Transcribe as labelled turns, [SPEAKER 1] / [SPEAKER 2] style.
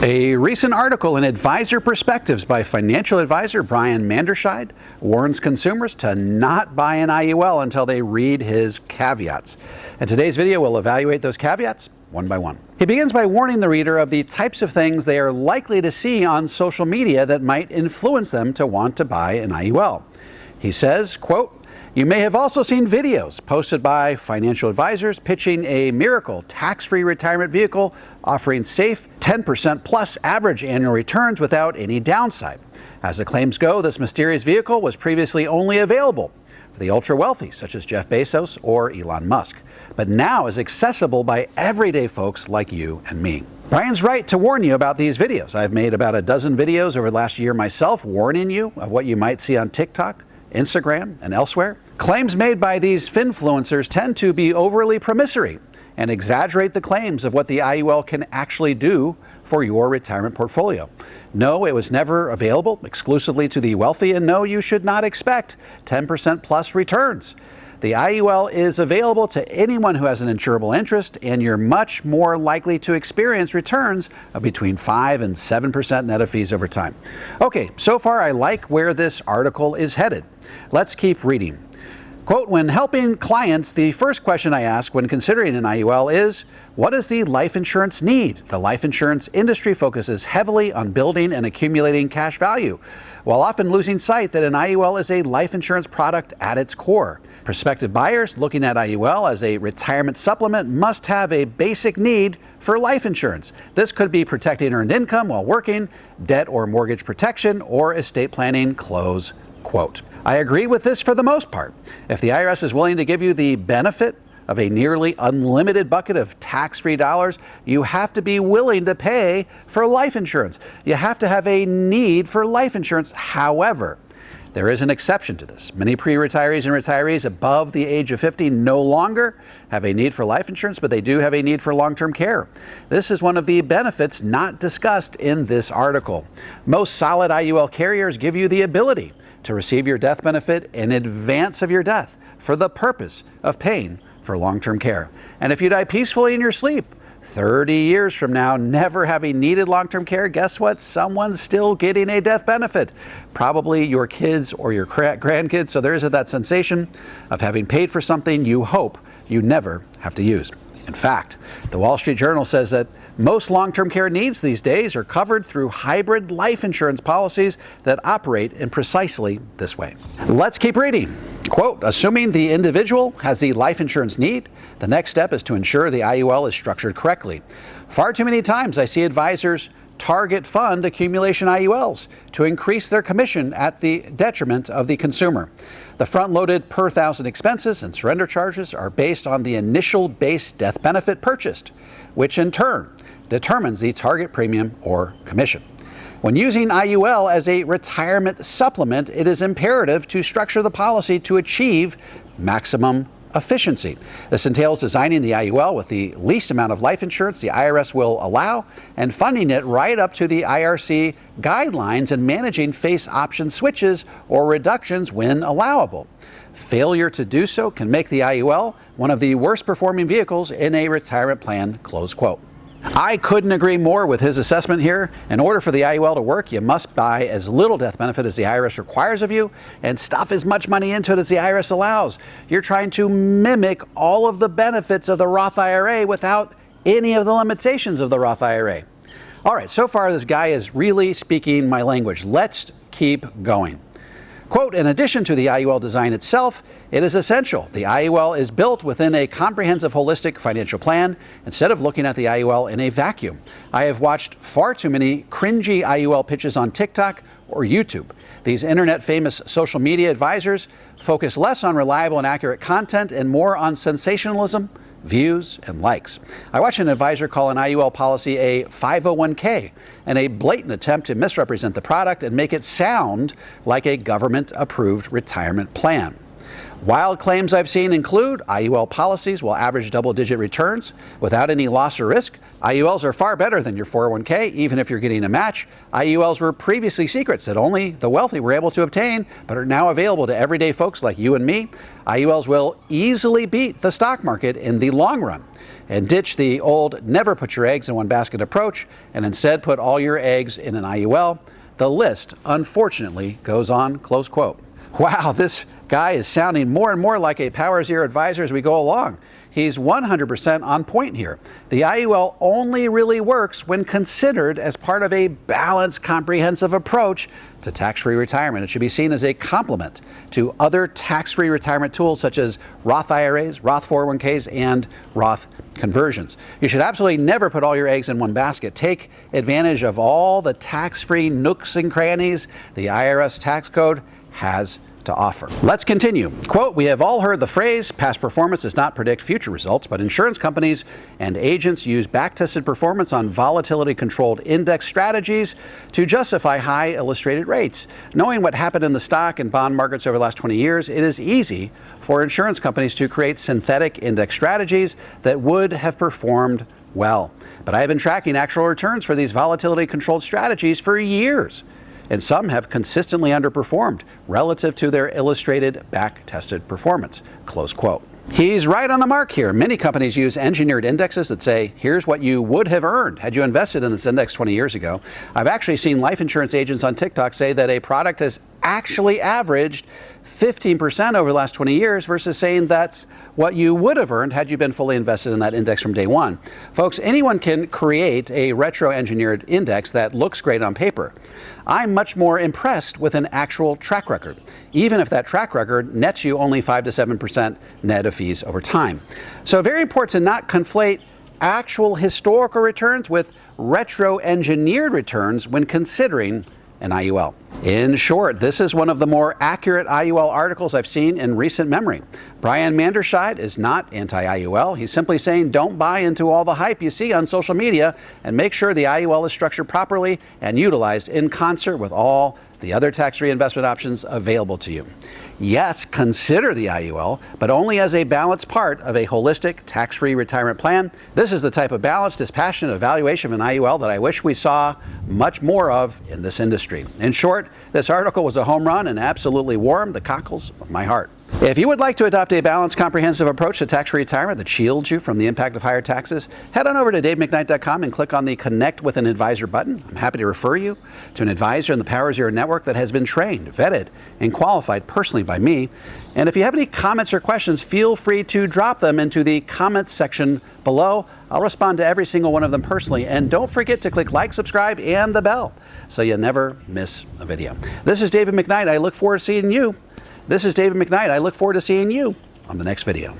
[SPEAKER 1] A recent article in Advisor Perspectives by financial advisor Brian Manderscheid warns consumers to not buy an IUL until they read his caveats. In today's video, we'll evaluate those caveats one by one. He begins by warning the reader of the types of things they are likely to see on social media that might influence them to want to buy an IUL. He says, quote, "You may have also seen videos posted by financial advisors pitching a miracle tax-free retirement vehicle offering safe 10% plus average annual returns without any downside. As the claims go, this mysterious vehicle was previously only available for the ultra-wealthy, such as Jeff Bezos or Elon Musk, but now is accessible by everyday folks like you and me." Brian's right to warn you about these videos. I've made about a dozen videos over the last year myself warning you of what you might see on TikTok, Instagram, and elsewhere. Claims made by these finfluencers tend to be overly promissory and exaggerate the claims of what the IUL can actually do for your retirement portfolio. No, it was never available exclusively to the wealthy, and no, you should not expect 10% plus returns. The IUL is available to anyone who has an insurable interest, and you're much more likely to experience returns of between 5 and 7% net of fees over time. Okay, so far I like where this article is headed. Let's keep reading. Quote, "When helping clients, the first question I ask when considering an IUL is, what does the life insurance need? The life insurance industry focuses heavily on building and accumulating cash value, while often losing sight that an IUL is a life insurance product at its core. Prospective buyers looking at IUL as a retirement supplement must have a basic need for life insurance. This could be protecting earned income while working, debt or mortgage protection, or estate planning," close quote. I agree with this for the most part. If the IRS is willing to give you the benefit of a nearly unlimited bucket of tax-free dollars, you have to be willing to pay for life insurance. You have to have a need for life insurance. However, there is an exception to this. Many pre-retirees and retirees above the age of 50 no longer have a need for life insurance, but they do have a need for long-term care. This is one of the benefits not discussed in this article. Most solid IUL carriers give you the ability to receive your death benefit in advance of your death for the purpose of paying for long-term care. And if you die peacefully in your sleep, 30 years from now, never having needed long-term care, guess what? Someone's still getting a death benefit. Probably your kids or your grandkids. So there isn't that sensation of having paid for something you hope you never have to use. In fact, the Wall Street Journal says that most long-term care needs these days are covered through hybrid life insurance policies that operate in precisely this way. Let's keep reading. Quote, "Assuming the individual has the life insurance need, the next step is to ensure the IUL is structured correctly. Far too many times I see advisors target fund accumulation IULs to increase their commission at the detriment of the consumer. The front-loaded per thousand expenses and surrender charges are based on the initial base death benefit purchased, which in turn determines the target premium or commission. When using IUL as a retirement supplement, it is imperative to structure the policy to achieve maximum efficiency. This entails designing the IUL with the least amount of life insurance the IRS will allow and funding it right up to the IRC guidelines and managing face option switches or reductions when allowable. Failure to do so can make the IUL one of the worst performing vehicles in a retirement plan," close quote. I couldn't agree more with his assessment here. In order for the IUL to work, you must buy as little death benefit as the IRS requires of you and stuff as much money into it as the IRS allows. You're trying to mimic all of the benefits of the Roth IRA without any of the limitations of the Roth IRA. All right, so far this guy is really speaking my language. Let's keep going. Quote, "In addition to the IUL design itself, it is essential the IUL is built within a comprehensive holistic financial plan instead of looking at the IUL in a vacuum. I have watched far too many cringy IUL pitches on TikTok or YouTube. These internet famous social media advisors focus less on reliable and accurate content and more on sensationalism, views, and likes. I watched an advisor call an IUL policy a 501k and a blatant attempt to misrepresent the product and make it sound like a government-approved retirement plan. Wild claims I've seen include IUL policies will average double-digit returns without any loss or risk IULs are far better than your 401k, even if you're getting a match. IULs were previously secrets that only the wealthy were able to obtain, but are now available to everyday folks like you and me. IULs will easily beat the stock market in the long run. And ditch the old never put your eggs in one basket approach and instead put all your eggs in an IUL. The list, unfortunately, goes on, close quote. Wow, this guy is sounding more and more like a Power Zero advisor as we go along. He's 100% on point here. The IUL only really works when considered as part of a balanced, comprehensive approach to tax-free retirement. It should be seen as a complement to other tax-free retirement tools such as Roth IRAs, Roth 401ks, and Roth conversions. You should absolutely never put all your eggs in one basket. Take advantage of all the tax-free nooks and crannies the IRS tax code has to offer. Let's continue. Quote, we have all heard the phrase, past performance does not predict future results, but insurance companies and agents use back-tested performance on volatility-controlled index strategies to justify high illustrated rates. Knowing what happened in the stock and bond markets over the last 20 years, it is easy for insurance companies to create synthetic index strategies that would have performed well. But I have been tracking actual returns for these volatility-controlled strategies for years, and some have consistently underperformed relative to their illustrated back-tested performance, close quote. He's right on the mark here. Many companies use engineered indexes that say, here's what you would have earned had you invested in this index 20 years ago. I've actually seen life insurance agents on TikTok say that a product has actually averaged 15% over the last 20 years versus saying that's what you would have earned had you been fully invested in that index from day one. Folks, anyone can create a retro-engineered index that looks great on paper. I'm much more impressed with an actual track record, even if that track record nets you only 5 to 7% net of fees over time. So very important to not conflate actual historical returns with retro-engineered returns when considering an IUL. In short, this is one of the more accurate IUL articles I've seen in recent memory. Brian Manderscheid is not anti-IUL. He's simply saying don't buy into all the hype you see on social media and make sure the IUL is structured properly and utilized in concert with all the other tax-free investment options available to you. Yes, consider the IUL, but only as a balanced part of a holistic tax-free retirement plan. This is the type of balanced, dispassionate evaluation of an IUL that I wish we saw much more of in this industry. In short, this article was a home run and absolutely warmed the cockles of my heart. If you would like to adopt a balanced, comprehensive approach to tax-free retirement that shields you from the impact of higher taxes, head on over to davemcknight.com and click on the Connect with an Advisor button. I'm happy to refer you to an advisor in the Power Zero network that has been trained, vetted, and qualified personally by me. And if you have any comments or questions, feel free to drop them into the comments section below. I'll respond to every single one of them personally. And don't forget to click like, subscribe, and the bell so you never miss a video. This is David McKnight. I look forward to seeing you. This is David McKnight. I look forward to seeing you on the next video.